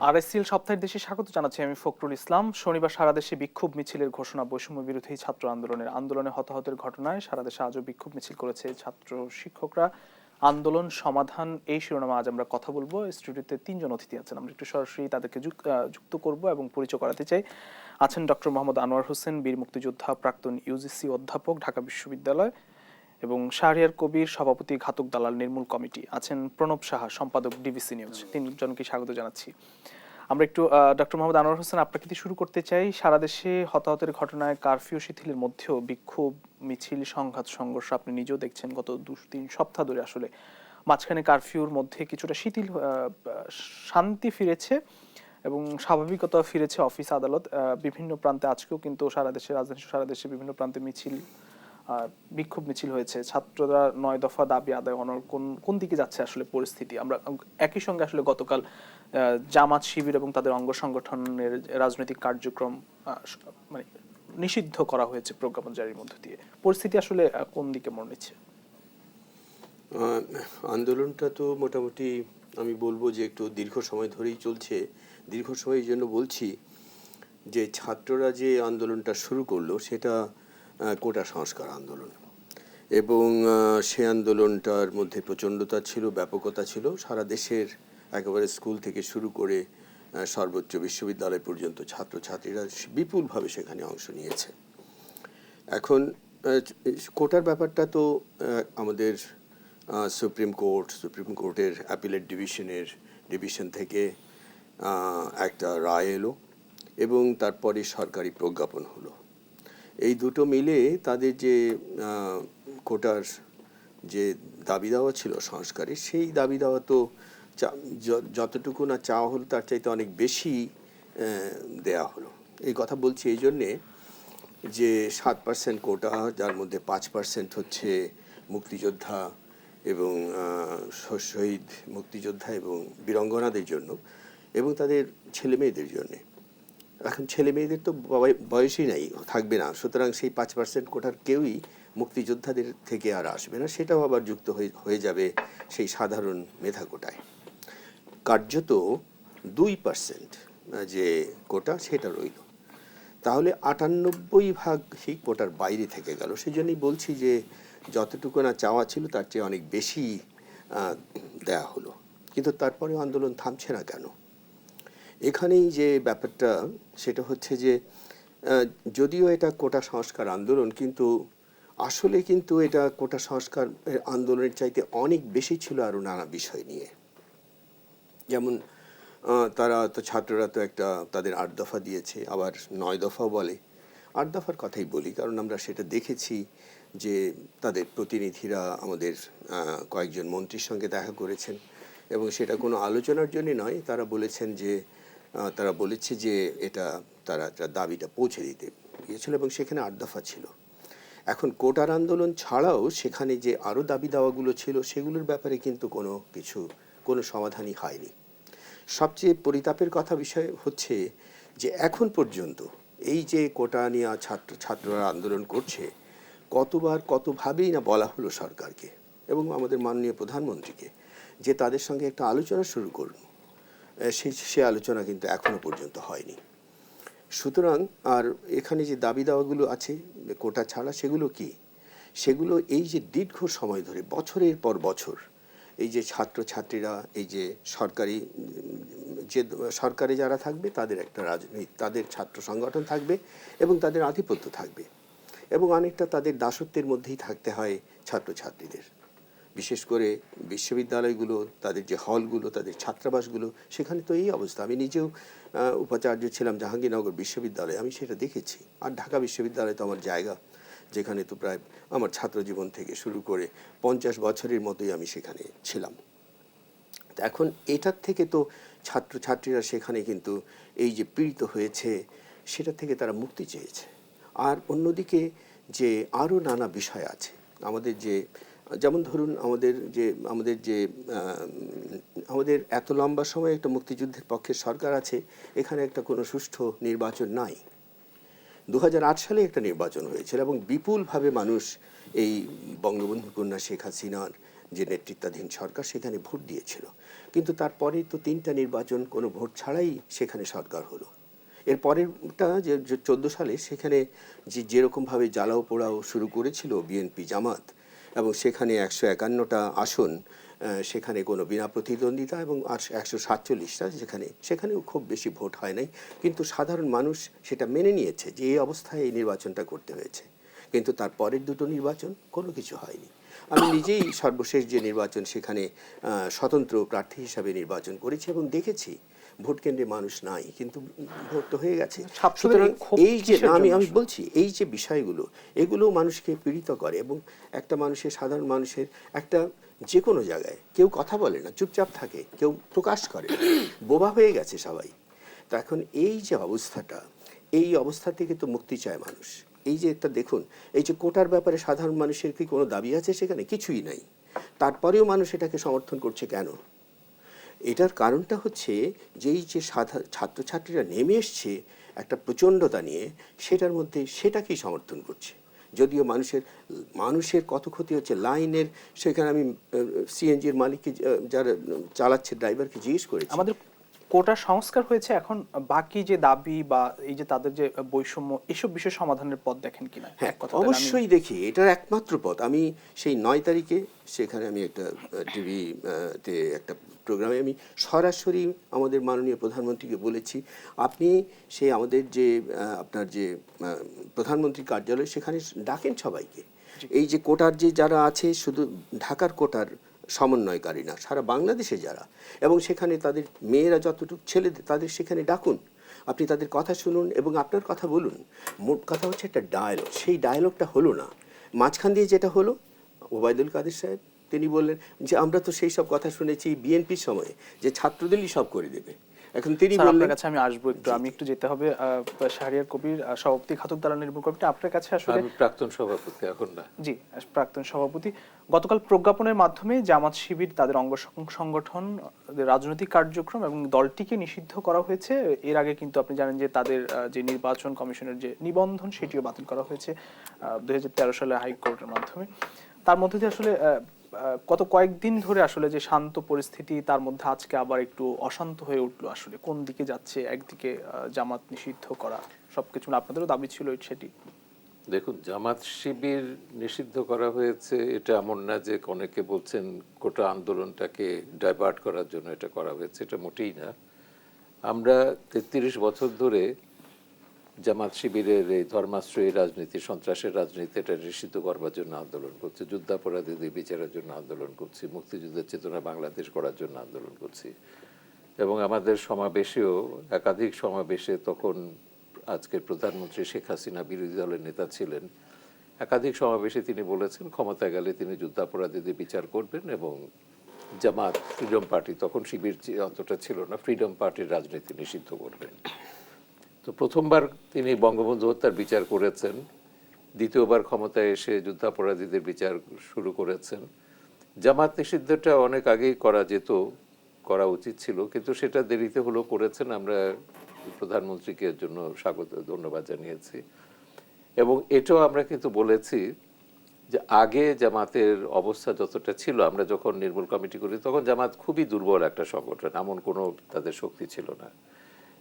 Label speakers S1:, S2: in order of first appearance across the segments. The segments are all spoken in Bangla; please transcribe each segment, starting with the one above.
S1: আরএসসিএল সপ্তাহের দেশে স্বাগত জানাচ্ছি আমি ফখরুল ইসলাম। শনিবার সারা দেশে বিক্ষোভ মিছিলের ঘোষণা বৈষম্য বিরোধী ছাত্র আন্দোলনে হতাহতের ঘটনায় সারা দেশে আজও বিক্ষোভ মিছিল করেছে ছাত্র শিক্ষকরা। আন্দোলন সমাধান এই শিরোনামে আজ আমরা কথা বলবো। স্টুডিওতে তিনজন অতিথি আছেন, আমরা একটু সরাসরি তাদেরকে যুক্ত করব এবং পরিচয় করাতে চাই। আছেন ডক্টর মোহাম্মদ আনোয়ার হোসেন, বীর মুক্তিযোদ্ধা, প্রাক্তন ইউজিসি অধ্যাপক, ঢাকা বিশ্ববিদ্যালয়, এবং শাহরিয়ার কবির, সভাপতি ঘাতক দালাল নির্মূল কমিটি। আছেন প্রণব সাহা, সম্পাদক ডিবিসি নিউজ। তিনজনকে স্বাগত জানাচ্ছি। আমরা একটু ডক্টর মোহাম্মদ আনোয়ার হোসেন আপনাকে দিয়ে শুরু করতে চাই। সারা দেশে হতাহতের ঘটনায় কারফিউ শিথিলের মধ্যেও বিক্ষোভ মিছিল, সংঘাত, সংঘর্ষ আপনি নিজেও দেখছেন গত 2-3 সপ্তাহ ধরে। আসলে মাঝখানে কারফিউর মধ্যে কিছুটা শিথিল শান্তি ফিরেছে এবং স্বাভাবিকতা ফিরেছে অফিস আদালত। বিভিন্ন প্রান্তে আজকেও কিন্তু সারা দেশে, রাজধানী সারা দেশে বিভিন্ন প্রান্তে মিছিল, বিক্ষোভ মিছিল হয়েছে। ছাত্ররা 9 দফা দাবি আদায় অনর কোন দিকে যাচ্ছে আসলে পরিস্থিতি? আমরা একই সঙ্গে আসলে গতকাল জামাত শিবির এবং তাদের অঙ্গ সংগঠনের রাজনৈতিক কার্যক্রম মানে নিষিদ্ধ করা হয়েছে প্রজ্ঞাপন জারির মধ্য দিয়ে। পরিস্থিতি আসলে কোন দিকে মনে নিচ্ছে?
S2: আন্দোলনটা তো মোটামুটি আমি বলবো যে একটু দীর্ঘ সময় ধরেই চলছে। দীর্ঘ সময়ের জন্য বলছি যে ছাত্ররা যে আন্দোলনটা শুরু করলো সেটা কোটা সংস্কার আন্দোলন, এবং সে আন্দোলনটার মধ্যে প্রচণ্ডতা ছিল, ব্যাপকতা ছিল। সারা দেশের একেবারে স্কুল থেকে শুরু করে সর্বোচ্চ বিশ্ববিদ্যালয় পর্যন্ত ছাত্রছাত্রীরা বিপুলভাবে সেখানে অংশ নিয়েছে। এখন কোটার ব্যাপারটা তো আমাদের সুপ্রিম কোর্টের অ্যাপিলেট ডিভিশন থেকে একটা রায় এলো এবং তারপরে সরকারি প্রজ্ঞাপন হলো। এই দুটো মিলে তাদের যে কোটার যে দাবি দেওয়া ছিল সংস্কারের, সেই দাবি দেওয়া তো যতটুকু না চাওয়া হলো তার চাইতে অনেক বেশি দেয়া হলো। এই কথা বলছি এই জন্যে যে 7% কোটা, যার মধ্যে 5% হচ্ছে মুক্তিযোদ্ধা এবং শহীদ মুক্তিযোদ্ধা এবং বীরাঙ্গনাদের জন্য এবং তাদের ছেলে মেয়েদের জন্যে। এখন ছেলে মেয়েদের তো বয়সই নাই, থাকবে না, সুতরাং সেই 5% কোটার কেউই মুক্তিযোদ্ধাদের থেকে আর আসবে না, সেটাও আবার যুক্ত হয়ে যাবে সেই সাধারণ মেধা কোটায়। কার্যত 2% যে কোটা সেটা রইল, তাহলে 98% কোটার বাইরে থেকে গেল। সেই জন্যই বলছি যে যতটুকু না চাওয়া ছিল তার চেয়ে অনেক বেশি দেয়া হলো। কিন্তু তারপরে আন্দোলন থামছে না কেন? এখানেই যে ব্যাপারটা সেটা হচ্ছে যে যদিও এটা কোটা সংস্কার আন্দোলন, কিন্তু আসলে কিন্তু এটা কোটা সংস্কার আন্দোলনের চাইতে অনেক বেশি ছিল আরও নানা বিষয় নিয়ে। যেমন তারা তো ছাত্ররা তো একটা তাদের 8 দফা দিয়েছে, আবার 9 দফাও বলে। 8 দফার কথাই বলি, কারণ আমরা সেটা দেখেছি যে তাদের প্রতিনিধিরা আমাদের কয়েকজন মন্ত্রীর সঙ্গে দেখা করেছেন এবং সেটা কোনো আলোচনার জন্য নয়। তারা বলেছে যে তারা দাবিটা পৌঁছে দিতে গিয়েছিল এবং সেখানে 8 দফা ছিল। এখন কোটার আন্দোলন ছাড়াও সেখানে যে আরও দাবি দাওয়াগুলো ছিল সেগুলোর ব্যাপারে কিন্তু কোনো সমাধানই হয়নি। সবচেয়ে পরিতাপের বিষয় হচ্ছে যে এখন পর্যন্ত এই যে কোটা নিয়ে ছাত্ররা আন্দোলন করছে, কতভাবেই না বলা হলো সরকারকে এবং আমাদের মাননীয় প্রধানমন্ত্রীকে যে তাদের সঙ্গে একটা আলোচনা শুরু করুন। সে আলোচনা কিন্তু এখনো পর্যন্ত হয়নি। সুতরাং আর এখানে যে দাবি দাওয়াগুলো আছে কোটা ছাড়া, সেগুলো কি? সেগুলো এই যে দীর্ঘ সময় ধরে বছরের পর বছর এই যে ছাত্রছাত্রীরা এই যে সরকারে যারা থাকবে তাদের একটা রাজনীতি, তাদের ছাত্র সংগঠন থাকবে এবং তাদের আধিপত্য থাকবে এবং অনেকটা তাদের দাসত্বের মধ্যেই থাকতে হয় ছাত্রছাত্রীদের। বিশেষ করে বিশ্ববিদ্যালয়গুলো, তাদের যে হলগুলো, তাদের ছাত্রাবাসগুলো, সেখানে তো এই অবস্থা। আমি নিজেও উপাচার্য ছিলাম জাহাঙ্গীরনগর বিশ্ববিদ্যালয়ে, আমি সেটা দেখেছি। আর ঢাকা বিশ্ববিদ্যালয় তো আমার জায়গা, যেখানে তো প্রায় আমার ছাত্র জীবন থেকে শুরু করে 50 বছরের মতোই আমি সেখানে ছিলাম। এখন এটার থেকে তো ছাত্রছাত্রীরা সেখানে কিন্তু এই যে পীড়িত হয়েছে সেটা থেকে তারা মুক্তি চেয়েছে। আর অন্যদিকে যে আরও নানা বিষয় আছে আমাদের, যেমন ধরুন আমাদের এত লম্বা সময় একটা মুক্তিযুদ্ধের পক্ষের সরকার আছে, এখানে একটা কোনো সুষ্ঠু নির্বাচন নাই। 2008 সালে একটা নির্বাচন হয়েছিল এবং বিপুলভাবে মানুষ এই বঙ্গবন্ধু কন্যা শেখ হাসিনার যে নেতৃত্বাধীন সরকার সেখানে ভোট দিয়েছিল, কিন্তু তারপরে তো 3টা নির্বাচন কোনো ভোট ছাড়াই সেখানে সরকার হলো। এর পরেরটা যে 14 সালে সেখানে যেরকমভাবে জ্বালাও পোড়াও শুরু করেছিল বিএনপি জামাত, এবং সেখানে 151টা আসন, সেখানে কোনো বিনা প্রতিদ্বন্দ্বিতা, এবং 147টা সেখানেও খুব বেশি ভোট হয় নাই, কিন্তু সাধারণ মানুষ সেটা মেনে নিয়েছে যে এই অবস্থায় এই নির্বাচনটা করতে হয়েছে। কিন্তু তার পরের দুটো নির্বাচন কোনো কিছু হয়নি। আমি নিজেই সর্বশেষ যে নির্বাচন সেখানে স্বতন্ত্র প্রার্থী হিসাবে নির্বাচন করেছি এবং দেখেছি ভোট কেন্দ্রে মানুষ নাই, কিন্তু ভোট তো হয়ে গেছে। সুতরাং এই যে আমি বলছি, এই যে বিষয়গুলো, এগুলো মানুষকে পীড়িত করে, এবং একটা মানুষের, সাধারণ মানুষের একটা, যে কোনো জায়গায় কেউ কথা বলে না, চুপচাপ থাকে, কেউ প্রকাশ করে না, বোবা হয়ে গেছে সবাই। তো এখন এই যে অবস্থাটা, এই অবস্থা থেকে তো মুক্তি চায় মানুষ। এই যে একটা দেখুন, এই যে কোটার ব্যাপারে সাধারণ মানুষের কি কোনো দাবি আছে? সেখানে কিছুই নাই। তারপরেও মানুষ এটাকে সমর্থন করছে কেন? এটার কারণটা হচ্ছে যে এই যে ছাত্রছাত্রীরা নেমে এসছে একটা প্রচণ্ডতা নিয়ে, সেটার মধ্যে সেটাকেই সমর্থন করছে। যদিও মানুষের কত ক্ষতি হচ্ছে লাইনের, সেখানে আমি সিএনজির মালিককে, যারা চালাচ্ছে, ড্রাইভারকে জিজ্ঞেস করেছি।
S1: আমাদের কোটা সংস্কার হয়েছে, এখন বাকি যে দাবি বা এই যে তাদের যে বৈষম্য, এসব বিষয় সমাধানের পথ দেখেন কিনা?
S2: হ্যাঁ, অবশ্যই দেখি, এটার একমাত্র পথ। আমি সেই 9 তারিখে সেখানে আমি একটা টিভিতে একটা প্রোগ্রামে আমি সরাসরি আমাদের মাননীয় প্রধানমন্ত্রীকে বলেছি, আপনি সেই আমাদের যে আপনার যে প্রধানমন্ত্রীর কার্যালয়, সেখানে ডাকেন সবাইকে। এই যে কোটার যে যারা আছে, শুধু ঢাকার কোটার সমন্বয়কারী না, সারা বাংলাদেশে যারা, এবং সেখানে তাদের মেয়েরা যতটুকু, ছেলেদের, তাদের সেখানে ডাকুন, আপনি তাদের কথা শুনুন এবং আপনার কথা বলুন। মোট কথা হচ্ছে একটা ডায়ালগ। সেই ডায়ালগটা হলো না। মাঝখান দিয়ে যেটা হলো, ওবায়দুল কাদের সাহেব তিনি বললেন যে আমরা তো সেই সব কথা শুনেছি বিএনপির সময়ে, যে ছাত্রদলই সব করে দেবে। এখন তিনি বললেন,
S1: আপনার কাছে আমি আসবো একটু, আমি একটু যেতে হবে শাহরিয়ার কবির, সভাপতি খাতুক দালাল নির্মূল কমিটি, আপনার কাছে আসলে।
S3: আমি প্রাক্তন সভাপতি এখন না।
S1: জি, প্রাক্তন সভাপতি। গতকাল প্রজ্ঞাপনের মাধ্যমে জামাত শিবির, তাদের অঙ্গ সংগঠন, রাজনৈতিক কার্যক্রম এবং দলটিকে নিষিদ্ধ করা হয়েছে। এর আগে কিন্তু আপনি জানেন যে তাদের যে নির্বাচন কমিশনের যে নিবন্ধন, সেটিও বাতিল করা হয়েছে 2013 সালে হাইকোর্টের মাধ্যমে। তার মধ্যে দিয়ে আসলে গত কয়েকদিন ধরে আসলে যে শান্ত পরিস্থিতি, তার মধ্যে আজকে আবার একটু অশান্ত হয়ে উঠলো। আসলে কোন দিকে যাচ্ছে? একদিকে জামাত নিষিদ্ধ করা, সবকিছু আপনাদেরও দাবি ছিল সেটি।
S3: দেখুন, জামাত শিবির নিষিদ্ধ করা হয়েছে, এটা এমন না যে অনেকে বলছেন কোটা আন্দোলনটাকে ডাইভার্ট করার জন্য এটা করা হয়েছে, এটা মোটেই না। আমরা 33 বছর ধরে জামাত শিবিরের এই ধর্মাশ্রয়ী রাজনীতি, সন্ত্রাসের রাজনীতি, এটা নিষিদ্ধ করবার জন্য আন্দোলন করছি, যুদ্ধাপরাধীদের বিচারের জন্য আন্দোলন করছি, মুক্তিযুদ্ধের চেতনা বাংলাদেশ করার জন্য আন্দোলন করছি। এবং আমাদের সমাবেশেও, একাধিক সমাবেশে, তখন আজকের প্রধানমন্ত্রী শেখ হাসিনা বিরোধী দলের নেতা ছিলেন, একাধিক সমাবেশে তিনি বলেছেন ক্ষমতায় গেলে তিনি যুদ্ধাপরাধীদের বিচার করবেন এবং জামাত, ফ্রিডম পার্টি, তখন শিবির অতটা ছিল না, ফ্রিডম পার্টির রাজনীতি নিষিদ্ধ করবেন। তো প্রথমবার তিনি বঙ্গবন্ধু হত্যার বিচার করেছেন, দ্বিতীয়বার ক্ষমতায় এসে যুদ্ধাপরাধীদের বিচার শুরু করেছেন। জামাত নিষিদ্ধটা অনেক আগেই করা যেত, করা উচিত ছিল, কিন্তু সেটা দেরিতে হলো, করেছেন। আমরা প্রধানমন্ত্রীকে এর জন্য স্বাগত, ধন্যবাদ জানিয়েছি। এবং এটাও আমরা কিন্তু বলেছি যে আগে জামাতের অবস্থা যতটা ছিল, আমরা যখন নির্মূল কমিটি করি তখন জামাত খুবই দুর্বল একটা সংগঠন, এমন কোনো তাদের শক্তি ছিল না।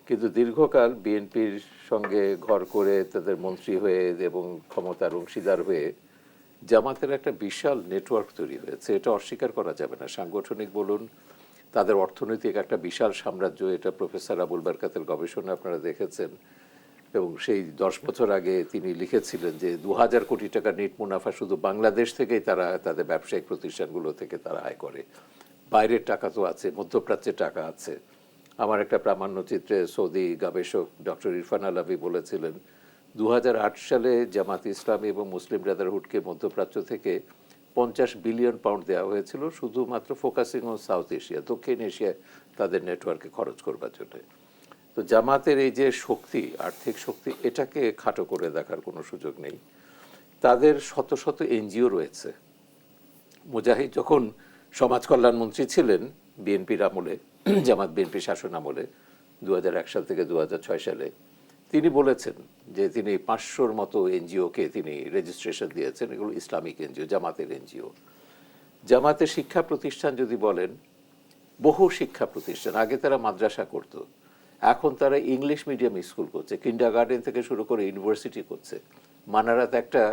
S3: কিন্তু দীর্ঘকাল বিএনপির সঙ্গে ঘর করে তাদের মন্ত্রী হয়ে এবং ক্ষমতার অংশীদার হয়ে জামাতের একটা বিশাল নেটওয়ার্ক তৈরি হয়েছে, এটা অস্বীকার করা যাবে না। সাংগঠনিক বলুন, তাদের অর্থনৈতিক একটা বিশাল সাম্রাজ্য, এটা প্রফেসর আবুল বারকাতের গবেষণা আপনারা দেখেছেন। এবং সেই 10 বছর আগে তিনি লিখেছিলেন যে 2000 কোটি টাকা নেট মুনাফা শুধু বাংলাদেশ থেকেই তারা, তাদের ব্যবসায়িক প্রতিষ্ঠানগুলো থেকে তারা আয় করে। বাইরের টাকা তো আছে, মধ্যপ্রাচ্যের টাকা আছে। আমার একটা প্রামাণ্যচিত্রে সৌদি গবেষক ডক্টর ইরফান আলাভি বলেছিলেন 2008 সালে জামাত ইসলামী এবং মুসলিম ব্রাদারহুডকে মধ্যপ্রাচ্য থেকে 50 বিলিয়ন পাউন্ড দেওয়া হয়েছিল, শুধুমাত্র ফোকাসিং অন সাউথ এশিয়া, দক্ষিণ এশিয়ায় তাদের নেটওয়ার্কে খরচ করবার জন্য। তো জামাতের এই যে শক্তি, আর্থিক শক্তি, এটাকে খাটো করে দেখার কোনো সুযোগ নেই। তাদের শত শত এনজিও রয়েছে। মুজাহিদ যখন সমাজ কল্যাণ মন্ত্রী ছিলেন বিএনপির আমলে, জামাত বিএনপি শাসন আমলে 2001 সাল থেকে 2006 সালে, তিনি বলেছেন যে তিনি 500-র মতো এনজিওকে তিনি রেজিস্ট্রেশন দিয়েছেন, এগুলো ইসলামিক এনজিও, জামাতের এনজিও। জামাতের শিক্ষা প্রতিষ্ঠান যদি বলেন, বহু শিক্ষা প্রতিষ্ঠান, আগে তারা মাদ্রাসা করতো, এখন তারা ইংলিশ মিডিয়াম স্কুল করছে, কিন্ডারগার্টেন থেকে শুরু করে ইউনিভার্সিটি করছে। মানারাত একটা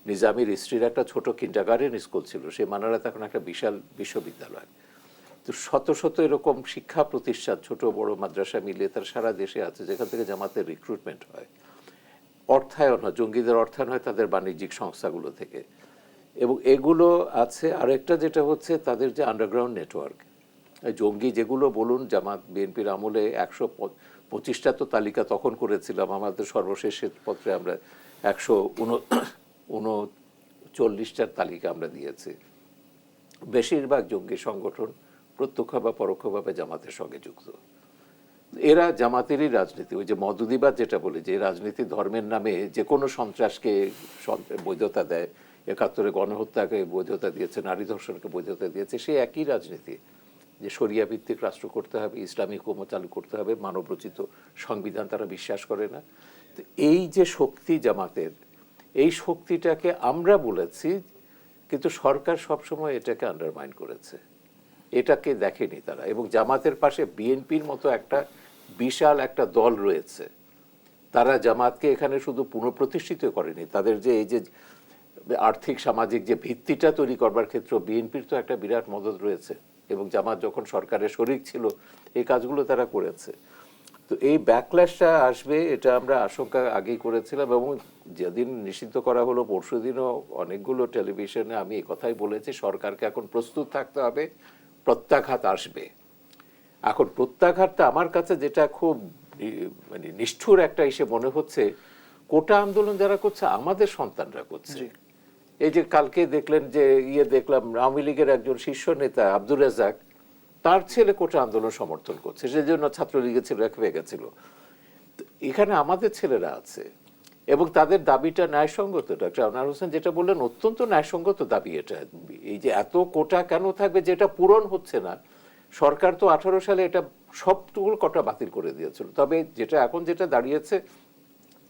S3: নিজামীর স্ত্রীর একটা ছোট কিন্ডারগার্টেন স্কুল ছিল, সেই মানারাত এখন একটা বিশাল বিশ্ববিদ্যালয়। তো শত শত এরকম শিক্ষা প্রতিষ্ঠান, ছোট বড় মাদ্রাসা মিলিয়ে তার সারা দেশে আছে, যেখান থেকে জামাতের রিক্রুটমেন্ট হয়। অর্থায়ন হয়, জঙ্গিদের অর্থায়ন হয় তাদের বাণিজ্যিক সংস্থাগুলো থেকে। এবং এগুলো আছে। আরেকটা যেটা হচ্ছে তাদের যে আন্ডারগ্রাউন্ড নেটওয়ার্ক, জঙ্গি যেগুলো বলুন, জামাত বিএনপির আমলে 125টা তো তালিকা তখন করেছিলাম, আমাদের সর্বশেষ শ্বেতপত্রে আমরা 139টার তালিকা আমরা দিয়েছি। বেশিরভাগ জঙ্গি সংগঠন প্রত্যক্ষ বা পরোক্ষভাবে জামাতের সঙ্গে যুক্ত। এরা জামাতেরই রাজনীতি, ওই যে মওদুদিবাদ যেটা বলে, যে রাজনীতি ধর্মের নামে যে কোনো সন্ত্রাসকে বৈধতা দেয়, 71-এ গণহত্যাকে বৈধতা দিয়েছে, নারী ধর্ষণকে বৈধতা দিয়েছে, সেই একই রাজনীতি, যে শরিয়া ভিত্তিক রাষ্ট্র করতে হবে, ইসলামিক হুকুম চালু করতে হবে, মানবরচিত সংবিধান তারা বিশ্বাস করে না। তো এই যে শক্তি জামাতের, এই শক্তিটাকে আমরা বলেছি, কিন্তু সরকার সবসময় এটাকে আন্ডারমাইন করেছে, এটাকে দেখেনি তারা। এবং জামাতের পাশে বিএনপির মতো একটা বিশাল একটা দল রয়েছে, তারা জামাতকে এখানে শুধু পুনঃপ্রতিষ্ঠিত করেনি, তাদের যে এই যে আর্থিক সামাজিক যে ভিত্তিটা তৈরি করবার ক্ষেত্রে বিএনপির তো একটা বিরাট মদত রয়েছে। এবং জামাত যখন সরকারের শরিক ছিল, এই কাজগুলো তারা করেছে। তো এই ব্যাকল্যাশটা আসবে, এটা আমরা আশঙ্কা আগেই করেছিলাম। এবং যেদিন নিষিদ্ধ করা হলো, পরশুদিনও অনেকগুলো টেলিভিশনে আমি এই কথাই বলেছি, সরকারকে এখন প্রস্তুত থাকতে হবে, প্রত্যাঘাত আসবে। এখন প্রত্যাঘাতটা আমার কাছে যেটা খুব মানে নিষ্ঠুর একটা হিসেবে মনে হচ্ছে, কোটা আন্দোলন যারা করছে আমাদের সন্তানরা করছে। এই যে কালকে দেখলেন যে দেখলাম আওয়ামী লীগের একজন শীর্ষ নেতা আব্দুর রাজ্জাক, তার ছেলে কোটা আন্দোলন সমর্থন করছে, সেজন্য ছাত্রলীগের ছেলে হয়ে গেছিল। এখানে আমাদের ছেলেরা আছে এবং তাদের দাবিটা ন্যায়সঙ্গত। ডক্টর আনোয়ার হোসেন যেটা বললেন, অত্যন্ত ন্যায়সঙ্গত দাবি এটা। এই যে এত কোটা কেন থাকবে যেটা পূরণ হচ্ছে না, সরকার তো 18 সালে এটা সবটুকু কোটা বাতিল করে দিয়েছিল। তবে যেটা এখন যেটা দাঁড়িয়েছে,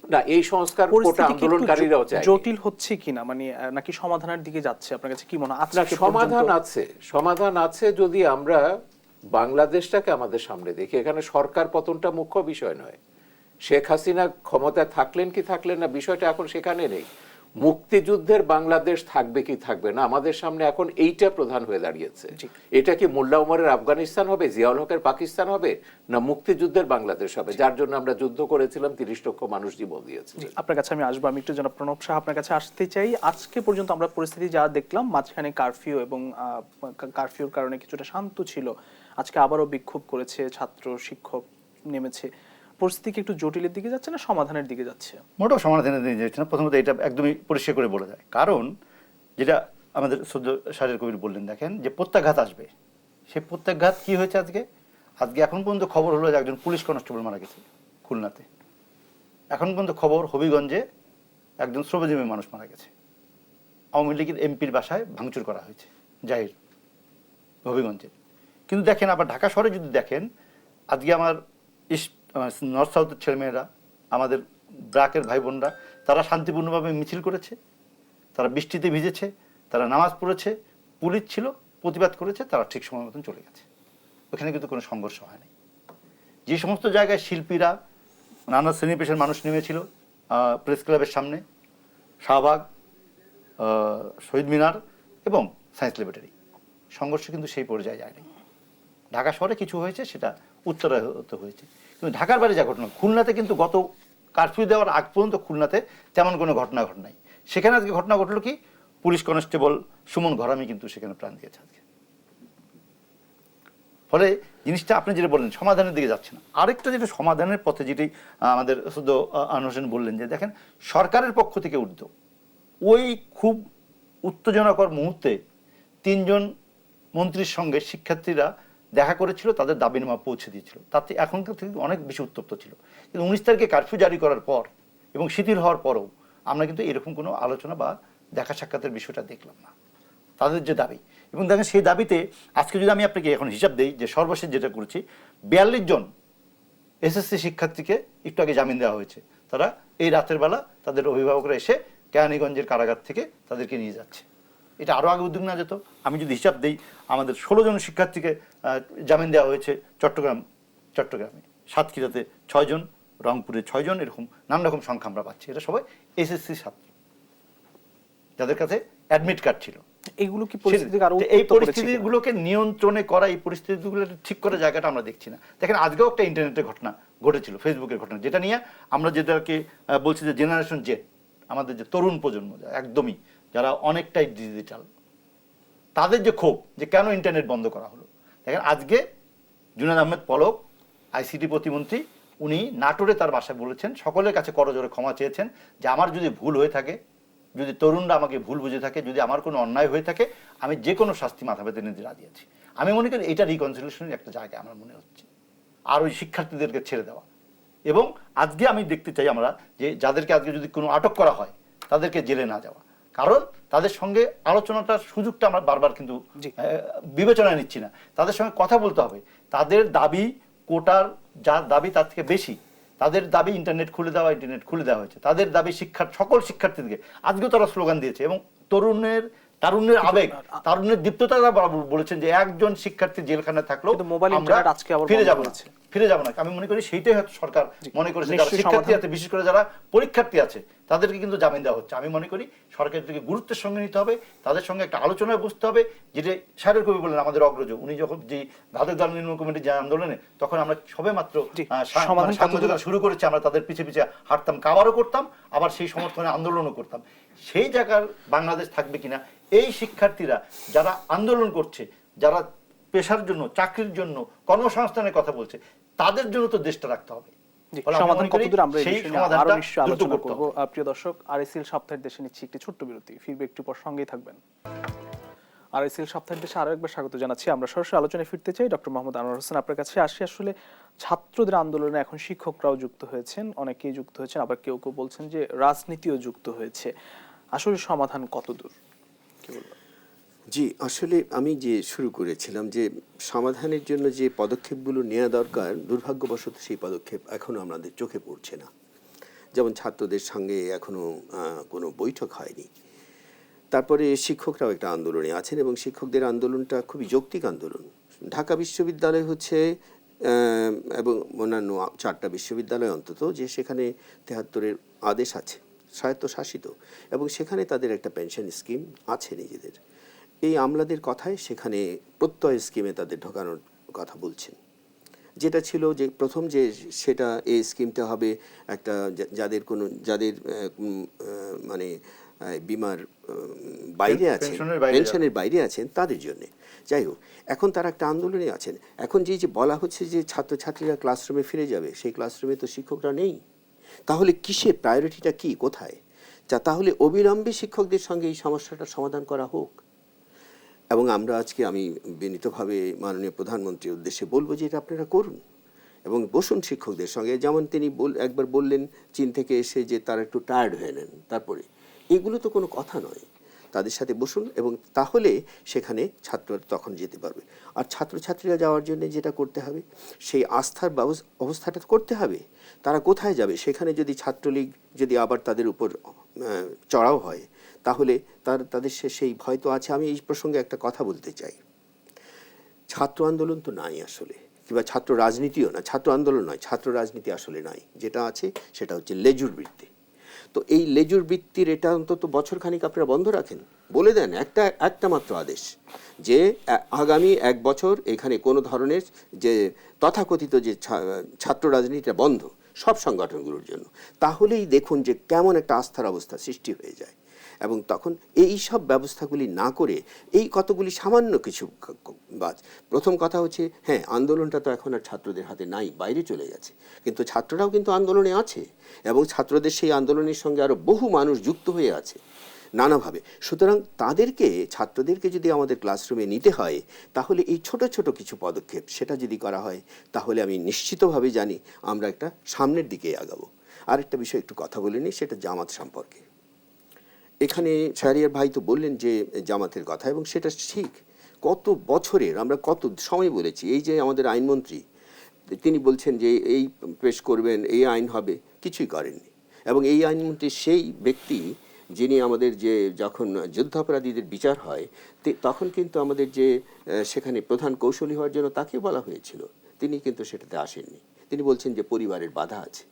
S3: না এই সংস্কার কোটা আন্দোলনকারীরাও চায়।
S1: জটিল হচ্ছে কিনা, মানে নাকি সমাধানের দিকে যাচ্ছে, আপনার কাছে কি মনে হয়?
S3: না, সমাধান আছে যদি আমরা বাংলাদেশটাকে আমাদের সামনে দেখি। এখানে সরকার পতনটা মুখ্য বিষয় নয়, শেখ হাসিনা ক্ষমতায় থাকলেন কি থাকলেন না, বিষয়টা এখন সেখানে নেই। মুক্তিযুদ্ধের বাংলাদেশ থাকবে কি থাকবে না, আমাদের সামনে এখন এইটা প্রধান হয়ে দাঁড়িয়েছে। এটা কি মোল্লা উমরের আফগানিস্তান হবে, জিয়াউল হকের পাকিস্তান হবে, না মুক্তিযুদ্ধের বাংলাদেশ হবে, যার জন্য আমরা যুদ্ধ করেছিলাম, 30 লক্ষ মানুষ জীবন দিয়েছে।
S1: আপনার কাছে আমি আসবো, আমি একটু জনাব প্রণব শাহ আপনার কাছে আসতে চাই। আজকে পর্যন্ত আমরা পরিস্থিতি যা দেখলাম, মাঝখানে কারফিউ এবং কারফিউর কারণে কিছুটা শান্ত ছিল, আজকে আবারও বিক্ষোভ করেছে, ছাত্র শিক্ষক নেমেছে। পরিস্থিতি কি একটু জটিলের দিকে যাচ্ছে না সমাধানের দিকে যাচ্ছে?
S4: মোটেও সমাধানের দিকে যাচ্ছে না। প্রথমত এটা একদমই পরিষ্কার করে বলে যায়, কারণ যেটা আমাদের সদ্য শাহরিয়ার কবির বললেন, দেখেন যে প্রত্যাঘাত আসবে, সেই প্রত্যাঘাত কি হয়েছে আজকে এখন পর্যন্ত খবর হলো যে একজন পুলিশ কনস্টেবল মারা গেছে খুলনাতে। এখন পর্যন্ত খবর হবিগঞ্জে একজন শ্রমজীবী মানুষ মারা গেছে। আওয়ামী লীগের এমপির বাসায় ভাঙচুর করা হয়েছে জাহির হবিগঞ্জে। কিন্তু দেখেন আবার ঢাকা শহরে যদি দেখেন, আজকে আমার নর্থ সাউথের ছেলেমেয়েরা, আমাদের ব্রাকের ভাই বোনরা, তারা শান্তিপূর্ণভাবে মিছিল করেছে, তারা বৃষ্টিতে ভিজেছে, তারা নামাজ পড়েছে, পুলিশ ছিল, প্রতিবাদ করেছে, তারা ঠিক সময় মতন চলে গেছে। ওখানে কিন্তু কোনো সংঘর্ষ হয়নি। যে সমস্ত জায়গায় শিল্পীরা, নানা শ্রেণী পেশার মানুষ নেমেছিল, প্রেস ক্লাবের সামনে, শাহবাগ, শহীদ মিনার এবং সায়েন্স ল্যাবরেটরি, সংঘর্ষ কিন্তু সেই পর্যায়ে যায়নি। ঢাকা শহরে কিছু হয়েছে, সেটা উত্তরায়িত হয়েছে। কিন্তু ঢাকার বাইরে যা ঘটনা, খুলনাতে কিন্তু গত কারফিউ দেওয়ার আগ পর্যন্ত খুলনাতে তেমন কোনো ঘটনা ঘটনাই। সেখানে আজকে ঘটনা ঘটলো কি, পুলিশ কনস্টেবল সুমন ঘরামি কিন্তু সেখানে প্রাণ দিয়েছে আজকে। ফলে জিনিসটা আপনি যেটা বললেন সমাধানের দিকে যাচ্ছে না। আরেকটা যেটা সমাধানের পথে, যেটি আমাদের শুধু আনোয়ার হোসেন বললেন, যে দেখেন সরকারের পক্ষ থেকে উদ্যোগ, ওই খুব উত্তেজনাকর মুহূর্তে 3 জন মন্ত্রীর সঙ্গে শিক্ষার্থীরা দেখা করেছিল, তাদের দাবিনামা পৌঁছে দিয়েছিল। তাতে এখনকার থেকে অনেক বেশি উত্তপ্ত ছিল। কিন্তু 19 তারিখে কারফিউ জারি করার পর এবং শিথিল হওয়ার পরও আমরা কিন্তু এরকম কোনো আলোচনা বা দেখা সাক্ষাতের বিষয়টা দেখলাম না, তাদের যে দাবি। এবং দেখেন সেই দাবিতে আজকে যদি আমি আপনাকে এখন হিসাব দিই, যে সর্বশেষ যেটা করেছি, 42 জন এসএসসি শিক্ষার্থীকে একটু আগে জামিন দেওয়া হয়েছে। তারা এই রাতের বেলা তাদের অভিভাবকরা এসে কেরানীগঞ্জের কারাগার থেকে তাদেরকে নিয়ে যাচ্ছে। এটা আরও আগে উদ্যোগ নেওয়া যেত। আমি যদি হিসাব দিই, আমাদের 16 জন শিক্ষার্থীকে জামিন দেওয়া হয়েছে চট্টগ্রামে, সাতক্ষীরাতে 6 জন, রংপুরে 6 জন, এরকম নানা রকম সংখ্যা আমরা পাচ্ছি। এটা সবাই এসএসসি ছাত্র যাদের কাছে অ্যাডমিট কার্ড ছিল।
S1: এইগুলো কি পরিস্থিতিকে আরো
S4: এই পরিস্থিতিগুলোকে নিয়ন্ত্রণে করা, এই পরিস্থিতিগুলো ঠিক করার জায়গাটা আমরা দেখছি না। দেখেন আজকেও একটা ইন্টারনেটের ঘটনা ঘটেছিল, ফেসবুকের ঘটনা, যেটা নিয়ে আমরা যেটাকে বলছি যে জেনারেশন জেড, আমাদের যে তরুণ প্রজন্ম একদমই যারা অনেকটাই ডিজিটাল, তাদের যে ক্ষোভ যে কেন ইন্টারনেট বন্ধ করা হলো। দেখেন আজকে জুনায়েদ আহমেদ পলক, আইসিটি প্রতিমন্ত্রী, উনি নাটোরে তার বাসায় বলেছেন, সকলের কাছে করজোড়ে ক্ষমা চেয়েছেন যে আমার যদি ভুল হয়ে থাকে, যদি তরুণরা আমাকে ভুল বুঝে থাকে, যদি আমার কোনো অন্যায় হয়ে থাকে, আমি যে কোনো শাস্তি মাথা পেতে নিতে রাজি আছি। আমি মনে করি এটা রিকনসিলিয়েশনের একটা জায়গা আমার মনে হচ্ছে, আর ওই শিক্ষার্থীদেরকে ছেড়ে দেওয়া। এবং আজকে আমি দেখতে চাই আমরা যে যাদেরকে আজকে যদি কোনো আটক করা হয় তাদেরকে জেলে না যাওয়া, কারণ তাদের সঙ্গে আলোচনাটার সুযোগটা আমরা বারবার কিন্তু বিবেচনায় নিচ্ছি না। তাদের সঙ্গে কথা বলতে হবে, তাদের দাবি কোটার যার দাবি তার থেকে বেশি, তাদের দাবি ইন্টারনেট খুলে দেওয়া, ইন্টারনেট খুলে দেওয়া হয়েছে, তাদের দাবি সকল শিক্ষার্থীদেরকে। আজকেও তারা স্লোগান দিয়েছে এবং তারুণ্যের আবেগ, তারুণ্যের দীপ্ততা বলেছেন যে একজন শিক্ষার্থী জেলখানায় থাকলেও ফিরে যাব না। আমি মনে করি সেইটাই হয়তো সরকার মনে করেছে, যারা শিক্ষার্থী আছে, বিশেষ করে যারা পরীক্ষার্থী আছে, তাদেরকে কিন্তু জামিন দেওয়া হচ্ছে। আমি মনে করি সরকারকে গুরুত্বের সঙ্গে নিতে হবে, তাদের সঙ্গে একটা আলোচনায় বসতে হবে। যেটা শাহের কবি বললেন, আমাদের অগ্রজ, উনি যখন যে ঘাতক দল নির্মূল কমিটির যে আন্দোলনে, তখন আমরা সবে মাত্র সাংবাদিকতা শুরু করেছি, আমরা তাদের পিছে পিছে হাঁটতাম, কাবারও করতাম, আবার সেই সমর্থনে আন্দোলনও করতাম। সেই জায়গার বাংলাদেশ থাকবে কিনা, এই শিক্ষার্থীরা যারা আন্দোলন করছে, যারা পেশার জন্য, চাকরির জন্য, কর্মসংস্থানের কথা বলছে, তাদের জন্য তো দেশটা রাখতে হবে।
S1: প্রিয় দর্শক, আরএসএল সপ্তাহের দেশে নিচ্ছি একটি ছোট্ট বিরতি, ফিরবে একটু পর, সঙ্গেই থাকবেন। আরএসএল সপ্তাহের দেশে আরো একবার স্বাগত জানাচ্ছি। আমরা সরাসরি আলোচনায় ফিরতে চাই। ডক্টর মোহাম্মদ আনোয়ার হোসেন, আপনার কাছে আসি। আসলে ছাত্রদের আন্দোলনে এখন শিক্ষকরাও যুক্ত হয়েছেন, অনেকেই যুক্ত হয়েছেন, আবার কেউ কেউ বলছেন যে রাজনীতিও যুক্ত হয়েছে। আসলে সমাধান কতদূর, কি বলবেন?
S2: জি, আসলে আমি যে শুরু করেছিলাম যে সমাধানের জন্য যে পদক্ষেপগুলো নেওয়া দরকার, দুর্ভাগ্যবশত সেই পদক্ষেপ এখনও আমাদের চোখে পড়ছে না। যেমন ছাত্রদের সঙ্গে এখনও কোনো বৈঠক হয়নি। তারপরে শিক্ষকরাও একটা আন্দোলনে আছেন এবং শিক্ষকদের আন্দোলনটা খুবই যৌক্তিক আন্দোলন। ঢাকা বিশ্ববিদ্যালয় হচ্ছে এবং অন্যান্য 4টা বিশ্ববিদ্যালয় অন্তত, যে সেখানে 73-এর আদেশ আছে, স্বায়ত্তশাসিত, এবং সেখানে তাদের একটা পেনশন স্কিম আছে নিজেদের। এই আমলাদের কথায় সেখানে প্রত্যয় স্কিমে তাদের ঢোকানোর কথা বলছেন, যেটা ছিল যে প্রথম যে সেটা এই স্কিমটা হবে একটা যাদের মানে বিমার বাইরে আছেন, পেনশনের বাইরে আছেন, তাদের জন্য। যাই হোক, এখন তারা একটা আন্দোলনে আছেন। এখন যে বলা হচ্ছে যে ছাত্রছাত্রীরা ক্লাসরুমে ফিরে যাবে, সেই ক্লাসরুমে তো শিক্ষকরা নেই। তাহলে কিসে প্রায়োরিটিটা কি, কোথায়? তাহলে অবিলম্বে শিক্ষকদের সঙ্গে এই সমস্যাটার সমাধান করা হোক। এবং আমি বিনীতভাবে মাননীয় প্রধানমন্ত্রীর উদ্দেশ্যে বলবো যে এটা আপনারা করুন এবং বসুন শিক্ষকদের সঙ্গে। যেমন তিনি একবার বললেন চীন থেকে এসে যে তারা একটু টায়ার্ড হয়ে নেন, তারপরে এগুলো তো কোনো কথা নয়। তাদের সাথে বসুন এবং তাহলে সেখানে ছাত্ররা তখন যেতে পারবে। আর ছাত্রছাত্রীরা যাওয়ার জন্য যেটা করতে হবে, সেই আস্থার অবস্থাটা করতে হবে। তারা কোথায় যাবে? সেখানে যদি ছাত্রলীগ যদি আবার তাদের উপর চড়াও হয়, তাহলে তাদের সেই ভয় তো আছে। আমি এই প্রসঙ্গে একটা কথা বলতে চাই। ছাত্র আন্দোলন তো নাই আসলে, কিংবা ছাত্র রাজনীতিও না, ছাত্র আন্দোলন নয়, ছাত্র রাজনীতি আসলে নাই। যেটা আছে সেটা হচ্ছে লেজুর বৃত্তি। তো এই লেজুর বৃত্তির এটা অন্তত বছরখানিক আপনারা বন্ধ রাখেন, বলে দেন একটা মাত্র আদেশ যে আগামী 1 বছর এখানে কোনো ধরনের যে তথাকথিত যে ছাত্র রাজনীতিটা বন্ধ সব সংগঠনগুলোর জন্য। তাহলেই দেখুন যে কেমন একটা আস্থার অবস্থা সৃষ্টি হয়ে যায়। এবং তখন এই সব ব্যবস্থাগুলি না করে এই কতগুলি সামান্য কিছু প্রথম কথা হচ্ছে, হ্যাঁ, আন্দোলনটা তো এখন আর ছাত্রদের হাতে নাই, বাইরে চলে গেছে, কিন্তু ছাত্ররাও কিন্তু আন্দোলনে আছে এবং ছাত্রদের সেই আন্দোলনের সঙ্গে আরও বহু মানুষ যুক্ত হয়ে আছে নানাভাবে। সুতরাং ছাত্রদেরকে যদি আমাদের ক্লাসরুমে নিতে হয়, তাহলে এই ছোট ছোট কিছু পদক্ষেপ সেটা যদি করা হয়, তাহলে আমি নিশ্চিতভাবে জানি আমরা একটা সামনের দিকে আগাবো। আরেকটা বিষয় একটু কথা বলে নিই, সেটা জামাত সম্পর্কে। এখানে শাহরিয়ার ভাই তো বললেন যে জামাতের কথা, এবং সেটা ঠিক। কত বছরের আমরা কত সময় বলেছি, এই যে আমাদের আইনমন্ত্রী তিনি বলছেন যে এই পেশ করবেন, এই আইন হবে, কিছুই করেননি। এবং এই আইনমন্ত্রী সেই ব্যক্তি যিনি আমাদের যে যখন যুদ্ধাপরাধীদের বিচার হয় তখন কিন্তু আমাদের যে সেখানে প্রধান কৌশলী হওয়ার জন্য তাকে বলা হয়েছিল, তিনি কিন্তু সেটাতে আসেননি। তিনি বলছেন যে পরিবারের বাধা আছে।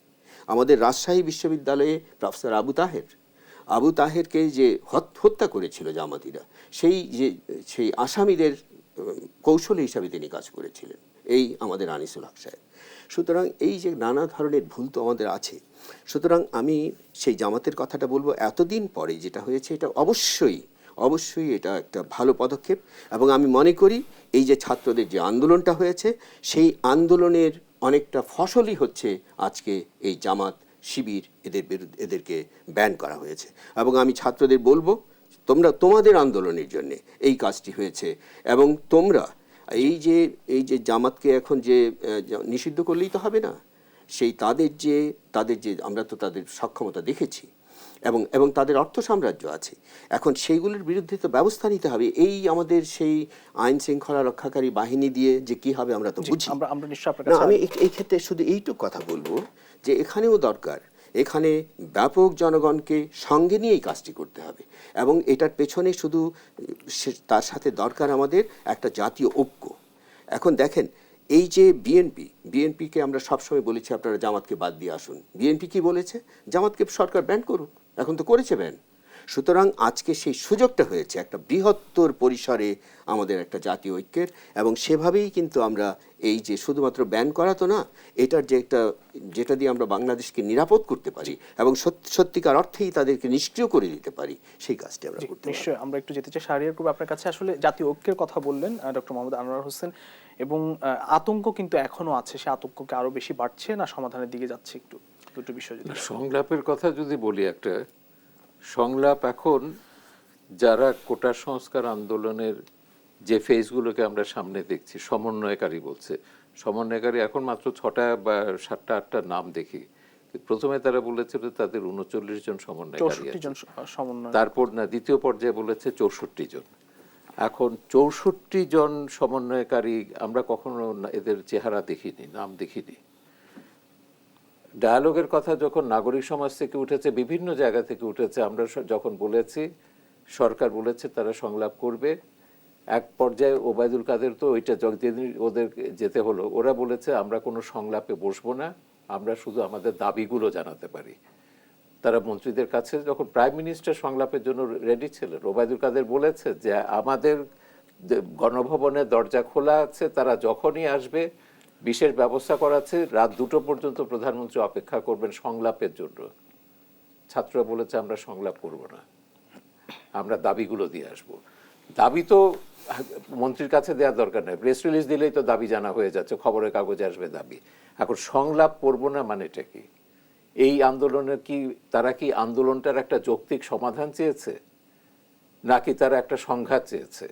S2: আমাদের রাজশাহী বিশ্ববিদ্যালয়ে প্রফেসর আবু তাহেরকে যে হত্যা করেছিল জামাতিরা, সেই আসামিদের কৌশলী হিসাবে তিনি কাজ করেছিলেন, এই আমাদের আনিসুল হক সাহেব। সুতরাং এই যে নানা ধরনের ভুল তো আমাদের আছে। সুতরাং আমি সেই জামাতের কথাটা বলবো, এতদিন পরে যেটা হয়েছে এটা অবশ্যই এটা একটা ভালো পদক্ষেপ। এবং আমি মনে করি এই যে ছাত্রদের যে আন্দোলনটা হয়েছে, সেই আন্দোলনের অনেকটা ফসলই হচ্ছে আজকে এই জামাত শিবির এদেরকে ব্যান করা হয়েছে। এবং আমি ছাত্রদের বলবো, তোমাদের আন্দোলনের জন্য এই কাজটি হয়েছে। এবং তোমরা এই যে জামাতকে এখন যে নিষিদ্ধ করলেই তো হবে না, সেই তাদের যে আমরা তো তাদের সক্ষমতা দেখেছি এবং তাদের অর্থ সাম্রাজ্য আছে, এখন সেইগুলোর বিরুদ্ধে তো ব্যবস্থা নিতে হবে। এই আমাদের সেই আইন শৃঙ্খলা রক্ষাকারী বাহিনী দিয়ে যে কি হবে আমরা তো বুঝি না। আমি এই ক্ষেত্রে শুধু এইটুকু কথা বলবো যে এখানেও দরকার, এখানে ব্যাপক জনগণকে সঙ্গে নিয়ে এই কাজটি করতে হবে। এবং এটার পেছনে শুধু তার সাথে দরকার আমাদের একটা জাতীয় ঐক্য। এখন দেখেন, এই যে বিএনপিকে আমরা সবসময় বলেছি আপনারা জামাতকে বাদ দিয়ে আসুন। বিএনপি কি বলেছে? জামাতকে সরকার ব্যান করুক, এখন তো করেছে ব্যান। সুতরাং আজকে সেই সুযোগটা হয়েছে একটা বৃহত্তর পরিসরে আমাদের একটা জাতীয় ঐক্যের, এবং সেভাবেই কিন্তু আমরা এই যে শুধুমাত্র ব্যান করা তো না, এটার যে একটা যেটা দিয়ে আমরা বাংলাদেশকে নিরাপদ করতে পারি এবং সত্যিকার অর্থেই তাদেরকে নিষ্ক্রিয় করে দিতে পারি, সেই কাজটি আমরা করতে পারি।
S1: নিশ্চয়ই আমরা একটু যেতে চাই শাহরিয়ার গ্রুপ আপনার কাছে। আসলে জাতীয় ঐক্যের কথা বললেন ডক্টর মোহাম্মদ আনোয়ার হোসেন, এবং আতঙ্ক কিন্তু এখনো আছে, সে আতঙ্ককে আরো বেশি বাড়ছে না সমাধানের দিকে যাচ্ছে? একটু দুটো বিষয় যদি।
S3: সংলাপের কথা যদি বলি, একটা সংলাপ এখন যারা কোটা সংস্কার আন্দোলনের যে ফেজগুলোকে আমরা সামনে দেখছি, সমন্বয়কারী বলছে, সমন্বয়কারী এখন মাত্র 6টা বা 7টা 8টা নাম দেখি। প্রথমে তারা বলেছিল তাদের 39 জন সমন্বয়কারী আছে, তারপর না দ্বিতীয় পর্যায়ে বলেছে 64 জন। এখন 64 জন সমন্বয়কারী আমরা কখনো এদের চেহারা দেখিনি, নাম দেখিনি। ডায়ালগের কথা যখন নাগরিক সমাজ থেকে উঠেছে, বিভিন্ন জায়গা থেকে উঠেছে, আমরা যখন বলেছি, সরকার বলেছে তারা সংলাপ করবে। এক পর্যায়ে ওবায়দুল কাদের তো ওইটা যেদিন ওদের যেতে হলো, ওরা বলেছে আমরা কোনো সংলাপে বসবো না, আমরা শুধু আমাদের দাবিগুলো জানাতে পারি। তারা মন্ত্রীদের কাছে যখন প্রাইম মিনিস্টার সংলাপের জন্য রেডি ছিলেন, ওবায়দুল কাদের বলেছে যে আমাদের গণভবনের দরজা খোলা আছে, তারা যখনই আসবে বিশেষ ব্যবস্থা করা আছে, রাত 2টো পর্যন্ত প্রধানমন্ত্রী অপেক্ষা করবেন সংলাপের জন্য। ছাত্ররা বলেছে আমরা সংলাপ করব না, আমরা দাবিগুলো দিয়ে আসব। দাবি তো মন্ত্রীর কাছে দেওয়ার দরকার নেই, প্রেস রিলিজ দিলেই তো দাবি জানা হয়ে যাচ্ছে, খবরের কাগজে আসবে দাবি। এখন সংলাপ করব না মানেটা কি? এই আন্দোলনের কি তারা কি আন্দোলনটার একটা যৌক্তিক সমাধান চেয়েছে, নাকি তারা একটা সংঘাত চেয়েছে?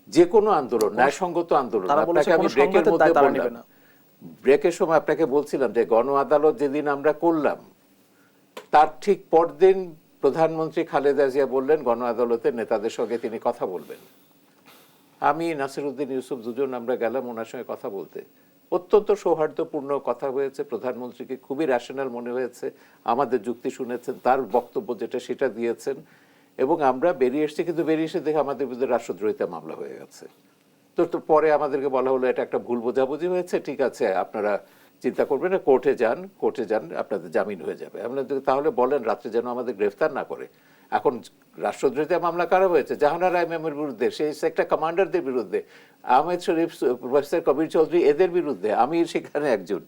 S3: যে কোনো আন্দোলন, ন্যায়সঙ্গত আন্দোলন। আপনাকে আমি ব্রেকের মধ্যে বললাম, ব্রেকের সময় আপনাকে বলছিলাম যে গণ আদালত যেদিন আমরা করলাম, তার ঠিক পরদিন প্রধানমন্ত্রী খালেদা জিয়া বললেন গণ আদালতের নেতাদের সঙ্গে তিনি কথা বলবেন। আমি নাসিরউদ্দিন ইউসুফ দুজন আমরা গেলাম ওনার সঙ্গে কথা বলতে। অত্যন্ত সৌহার্দ্যপূর্ণ কথা হয়েছে, প্রধানমন্ত্রীকে খুবই র্যাশনাল মনে হয়েছে, আমাদের যুক্তি শুনেছেন, তার বক্তব্য যেটা সেটা দিয়েছেন, এবং আমরা বেরিয়ে এসেছি। কিন্তু বেরিয়ে এসে দেখে আমাদের বিরুদ্ধে রাষ্ট্রদ্রোহিতা মামলা হয়ে গেছে। তো পরে আমাদেরকে বলা হলো এটা একটা ভুল বোঝাবুঝি হয়েছে, ঠিক আছে আপনারা চিন্তা করবেন না, কোর্টে যান, আপনাদের জামিন হয়ে যাবে। আমরা তাহলে বলেন রাত্রে যেন আমাদের গ্রেফতার না করে। এখন রাষ্ট্রদ্রোহিতা মামলা কারা হয়েছে? জাহানারা রাইমের বিরুদ্ধে, সেই সেক্টর কমান্ডারদের বিরুদ্ধে, আহমেদ শরীফ, প্রফেসর কবির চৌধুরী, এদের বিরুদ্ধে, আমি সেখানে একজন।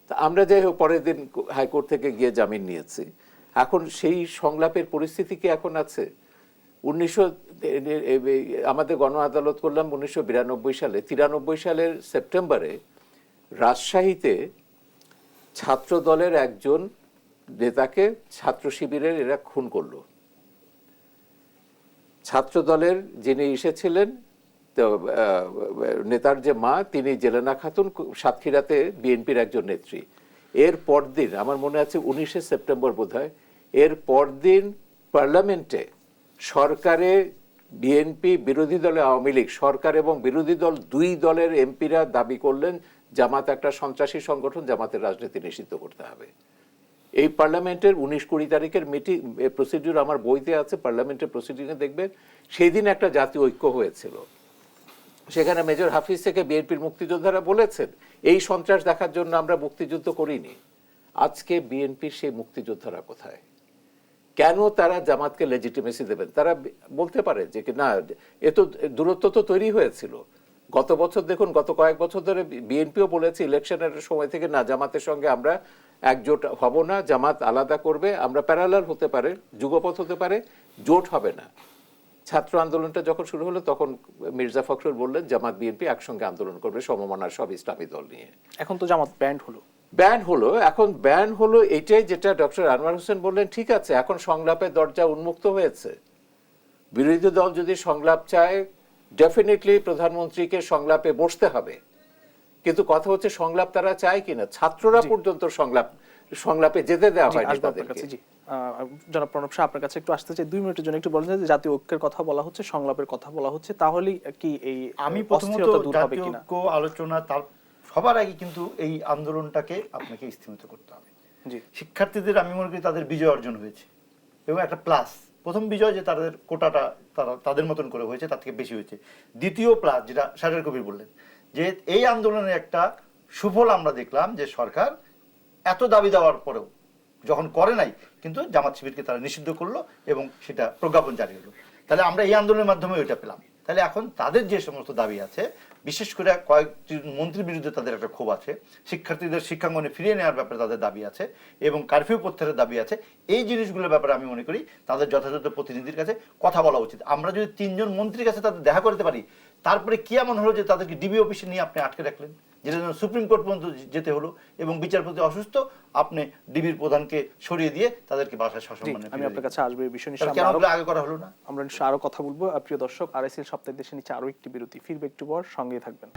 S3: তা আমরা যাই হোক পরের দিন হাইকোর্ট থেকে গিয়ে জামিন নিয়েছি। এখন সেই সংলাপের পরিস্থিতি কি এখন আছে? আমাদের গণ আদালত করলাম 1992 সালে। 93 সালের সেপ্টেম্বরে রাজশাহীতে ছাত্র দলের একজন নেতাকে ছাত্র শিবিরের এরা খুন করলো। ছাত্র দলের যিনি এসেছিলেন নেতার যে মা, তিনি জেলেনা খাতুন, সাতক্ষীরাতে বিএনপির একজন নেত্রী। এর পরদিন, আমার মনে আছে 19 সেপ্টেম্বর বোধহয়, এর পরদিন পার্লামেন্টে সরকারে বিএনপি, বিরোধী দলে আওয়ামী লীগ, সরকার এবং বিরোধী দল দুই দলের এমপিরা দাবি করলেন জামাত একটা সন্ত্রাসী সংগঠন, জামাতের রাজনীতি নিষিদ্ধ করতে হবে। এই পার্লামেন্টের 19-20 তারিখের মিটিং প্রসিডিউর আমার বইতে আছে, পার্লামেন্টের প্রসিডিংয়ে দেখবেন সেই দিন একটা জাতীয় ঐক্য হয়েছিল। সেখানে মেজর হাফিজ থেকে বিএনপির মুক্তিযোদ্ধারা বলেছেন এই সন্ত্রাস দেখার জন্য আমরা মুক্তিযুদ্ধ করিনি। আজকে বিএনপির সেই মুক্তিযোদ্ধারা কোথায়? কেন তারা জামাতকে লেজিটিমেসি দেবেন? তারা বলতে পারে যে কি না, এ তো দূরত্ব তো তৈরি হয়েছিল। গত বছর দেখুন, গত কয়েক বছর ধরে বিএনপিও বলেছে ইলেকশনের সময় থেকে না, জামাতের সঙ্গে আমরা একজোট হব না, জামাত আলাদা করবে, আমরা প্যারালাল হতে পারে, যুগপথ হতে পারে, জোট হবে না। ছাত্র আন্দোলনটা যখন শুরু হলো তখন মির্জা ফখরুল বললেন জামাত বিএনপি একসঙ্গে আন্দোলন করবে সমমনার সব ইসলামী দল নিয়ে।
S1: এখন তো জামাত ব্যান্ড হলো।
S3: এখন ব্যান হলো, এটাই যেটা ডক্টর আনোয়ার হোসেন বললেন, ঠিক আছে, এখন সংলাপের দরজা উন্মুক্ত হয়েছে। বিরোধী দল যদি সংলাপ চায়, ডেফিনেটলি প্রধানমন্ত্রীকে সংলাপে বসতে হবে। কিন্তু কথা হচ্ছে সংলাপ তারা চায় কিনা। ছাত্ররা পর্যন্ত সংলাপে যেতে দেওয়া হয়নি তাদেরকে।
S1: জনাব প্রণব শাহ, আপনার কাছে একটু আসতে চাই 2 মিনিটের জন্য। একটু বলেন যে জাতীয় ঐক্যের কথা বলা হচ্ছে, সংলাপের কথা বলা হচ্ছে, তাহলে কি এই
S4: আমি প্রথমত
S1: দূর হবে
S4: জাতীয়
S1: কিনা?
S4: ঐক্য আলোচনা তার সবার আগে কিন্তু এই আন্দোলনটাকে আপনাকে স্থিমিত করতে হবে।
S1: জি,
S4: শিক্ষার্থীদের আমি মনে করি তাদের বিজয় অর্জন হয়েছে এবং একটা প্লাস। প্রথম বিজয় যে তাদের কোটাটা তারা তাদের মতন করে হয়েছে, তার থেকে বেশি হয়েছে। দ্বিতীয় প্লাস যেটা শাহরিয়ার কবির বললেন, যে এই আন্দোলনের একটা সুফল আমরা দেখলাম যে সরকার এত দাবি দেওয়ার পরেও যখন করে নাই, কিন্তু জামাত শিবিরকে তারা নিষিদ্ধ করলো এবং সেটা প্রজ্ঞাপন জারি হলো। তাহলে আমরা এই আন্দোলনের মাধ্যমে ওইটা পেলাম। তাহলে এখন তাদের যে সমস্ত দাবি আছে, বিশেষ করে কয়েকটি মন্ত্রীর বিরুদ্ধে তাদের একটা ক্ষোভ আছে, শিক্ষার্থীদের শিক্ষাঙ্গনে ফিরিয়ে নেওয়ার ব্যাপারে তাদের দাবি আছে এবং কারফিউ প্রত্যাহারের দাবি আছে। এই জিনিসগুলোর ব্যাপারে আমি মনে করি তাদের যথাযথ প্রতিনিধির কাছে কথা বলা উচিত। আমরা যদি 3 জন মন্ত্রীর কাছে তাদের দেখা করতে পারি, তারপরে কি এমন হলো যে তাদেরকে ডিবি অফিসে নিয়ে আপনি আটকে রাখলেন, যেটা যেন সুপ্রিম কোর্ট পর্যন্ত যেতে হলো এবং বিচারপতি অসুস্থ, আপনি ডিবির প্রধানকে সরিয়ে দিয়ে তাদেরকে বাসায় সসম্মানে।
S1: আমি আপনার কাছে আসবো এই বিষয় নিয়ে,
S4: কেন আগে করা হলো না?
S1: আমরা নিশ্চয়ই আরো কথা বলবো। প্রিয় দর্শক, আরএসএল সপ্তাহের দেশে নিচে আরো একটি বিরতি, ফিরবে একটু পর, সঙ্গেই থাকবেন।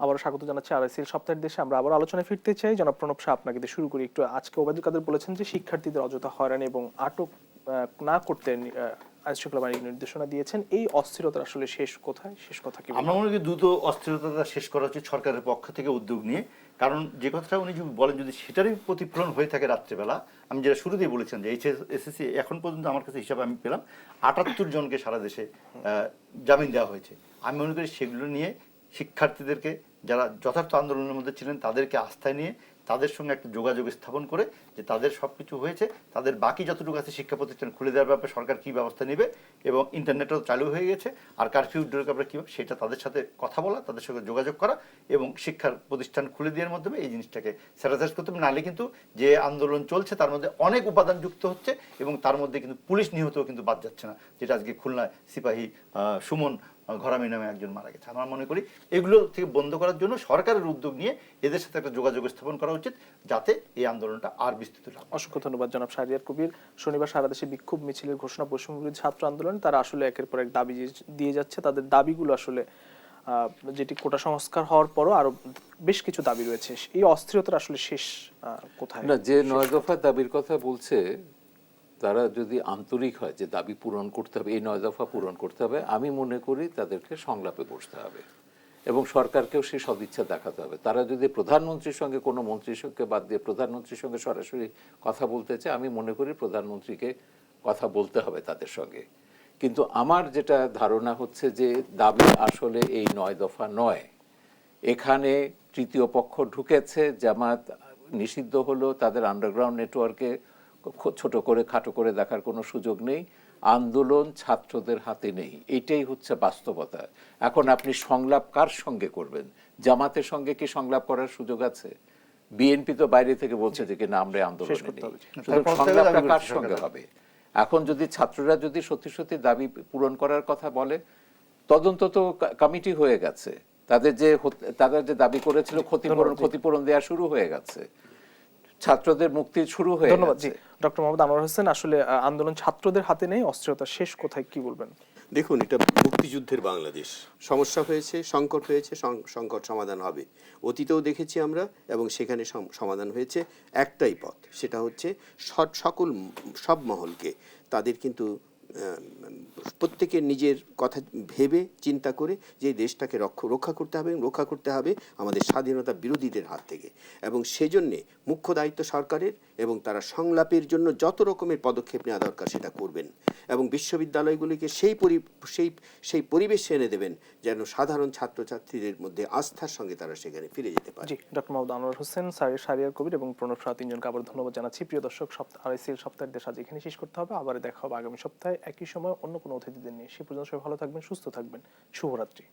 S1: আবারও স্বাগত জানাচ্ছি আরএসএল সপ্তাহের দেশে। আমরা আবার আলোচনায় ফিরতে চাই। জনাব প্রণব শাহ, আপনাকে দিয়ে শুরু করি একটু। আজকে ওবায়দুল কাদের বলেছেন যে শিক্ষার্থীদের অযথা হয়রানি এবং আটক না করতে আইন শৃঙ্খলা বাহিনীর নির্দেশনা দিয়েছেন। এই অস্থিরতার আসলে শেষ কোথায়? শেষ কথা কি?
S4: আমরা মনে করি দ্রুত অস্থিরতা শেষ করা উচিত সরকারের পক্ষ থেকে উদ্যোগ নিয়ে। কারণ যে কথাটা উনি বলেন, যদি সেটারই প্রতিফলন হয়ে থাকে রাত্রেবেলা, আমি যেটা শুরুতেই বলেছেন যে এইচএসসি এখন পর্যন্ত আমার কাছে হিসাবে আমি পেলাম 78 জনকে সারা দেশে জামিন দেওয়া হয়েছে। আমি মনে করি সেগুলো নিয়ে শিক্ষার্থীদেরকে, যারা যথার্থ আন্দোলনের মধ্যে ছিলেন, তাদেরকে আস্থায় নিয়ে তাদের সঙ্গে একটা যোগাযোগ স্থাপন করে যে তাদের সব কিছু হয়েছে, তাদের বাকি যতটুকু আছে শিক্ষা প্রতিষ্ঠান খুলে দেওয়ার ব্যাপারে সরকার কী ব্যবস্থা নেবে, এবং ইন্টারনেটও চালু হয়ে গেছে, আর কারফিউ ব্যাপারে কীভাবে সেটা তাদের সাথে কথা বলা, তাদের সঙ্গে যোগাযোগ করা এবং শিক্ষার প্রতিষ্ঠান খুলে দেওয়ার মাধ্যমে এই জিনিসটাকে স্যানিটাইজ করতে হবে। নাহলে কিন্তু যে আন্দোলন চলছে তার মধ্যে অনেক উপাদান যুক্ত হচ্ছে এবং তার মধ্যে কিন্তু পুলিশ নিহতও কিন্তু বাদ যাচ্ছে না, যেটা আজকে খুলনায় সিপাহী সুমন ঘরামি নামে একজন মারা গেছে। আমরা মনে করি এগুলো থেকে বন্ধ করার জন্য সরকারের উদ্যোগ নিয়ে এদের সাথে একটা যোগাযোগ স্থাপন করা উচিত, যাতে এই আন্দোলনটা আর বিস্তৃত না।
S1: অসংখ্য ধন্যবাদ জনাব শাহরিয়ার কবির। শনিবার সারা দেশে বিক্ষোভ মিছিলের ঘোষণা, বৈষম্য বিরোধী ছাত্র আন্দোলন, তারা আসলে একের পর এক দাবি দিয়ে যাচ্ছে। তাদের দাবিগুলো আসলে যেটি কোটা সংস্কার হওয়ার পরও আরো বেশ কিছু দাবি রয়েছে। এই অস্থিরতার আসলে শেষ কোথায়?
S3: না, যে 9 দফা দাবির কথা বলছে, তারা যদি আন্তরিক হয় যে দাবি পূরণ করতে হবে, এই 9 দফা পূরণ করতে হবে, আমি মনে করি তাদেরকে সংলাপে বসতে হবে এবং সরকারকেও সেই সদিচ্ছা দেখাতে হবে। তারা যদি প্রধানমন্ত্রীর সঙ্গে, কোনো মন্ত্রীর সঙ্গে বাদ দিয়ে প্রধানমন্ত্রীর সঙ্গে সরাসরি কথা বলতে চায়, আমি মনে করি প্রধানমন্ত্রীকে কথা বলতে হবে তাদের সঙ্গে। কিন্তু আমার যেটা ধারণা হচ্ছে যে দাবি আসলে এই 9 দফা নয়। এখানে তৃতীয় পক্ষ ঢুকেছে, জামাত নিষিদ্ধ হলো, তাদের আন্ডারগ্রাউন্ড নেটওয়ার্কে ছোট করে খাটো করে দেখার কোনো সুযোগ নেই। আন্দোলন ছাত্রদের হাতে নেই, এটাই হচ্ছে বাস্তবতা। এখন আপনি সংলাপ কার সঙ্গে করবেন? জামাতের সঙ্গে কি সংলাপ করার সুযোগ আছে? বিএনপি তো বাইরে থেকে বলছে যে কি না, আমরা আন্দোলনে নেই। সংলাপটা কার সঙ্গে হবে? এখন যদি ছাত্ররা যদি সত্যি সত্যি দাবি পূরণ করার কথা বলে, তদন্ত তো কমিটি হয়ে গেছে, তাদের যে দাবি করেছিল ক্ষতিপূরণ দেওয়া শুরু হয়ে গেছে, ছাত্রদের মুক্তি শুরু হয়ে গেছে।
S1: ধন্যবাদ। জি, ডক্টর মোহাম্মদ আনোয়ার হোসেন, আসলে আন্দোলন ছাত্রদের হাতে নেই, অস্থিরতা শেষ কোথায় কি বলবেন?
S2: দেখুন, এটা মুক্তিযুদ্ধের বাংলাদেশ। সমস্যা হয়েছে, সংকট হয়েছে, সংকট সমাধান হবে। অতীতেও দেখেছি আমরা, এবং সেখানে সমাধান হয়েছে একটাই পথ, সেটা হচ্ছে সব মহলকে তাদের কিন্তু প্রত্যেকের নিজের কথা ভেবে চিন্তা করে যে এই দেশটাকে রক্ষা করতে হবে এবং রক্ষা করতে হবে আমাদের স্বাধীনতা বিরোধীদের হাত থেকে। এবং সেজন্যে মুখ্য দায়িত্ব সরকারের, এবং তারা সংলাপের জন্য যত রকমের পদক্ষেপ নেওয়া দরকার সেটা করবেন, এবং বিশ্ববিদ্যালয়গুলিকে সেই পরিবেশ এনে দেবেন যেন সাধারণ ছাত্রছাত্রীদের মধ্যে আস্থার সঙ্গে তারা সেখানে ফিরে যেতে পারে।
S1: জি, ডক্টর মোহাম্মদ আনোয়ার হোসেন, শাহরিয়ার কবির এবং প্রণব শাহ, তিনজনকে আবার ধন্যবাদ জানাচ্ছি। প্রিয় দর্শক, RICL সপ্তাহের দেশ আজ এখানে শেষ করতে হবে। আবার দেখা হবে আগামী সপ্তাহে একই সময় অন্য কোনো অতিথিদের নিয়ে। সে পর্যন্ত সবাই ভালো থাকবেন, সুস্থ থাকবেন। শুভরাত্রি।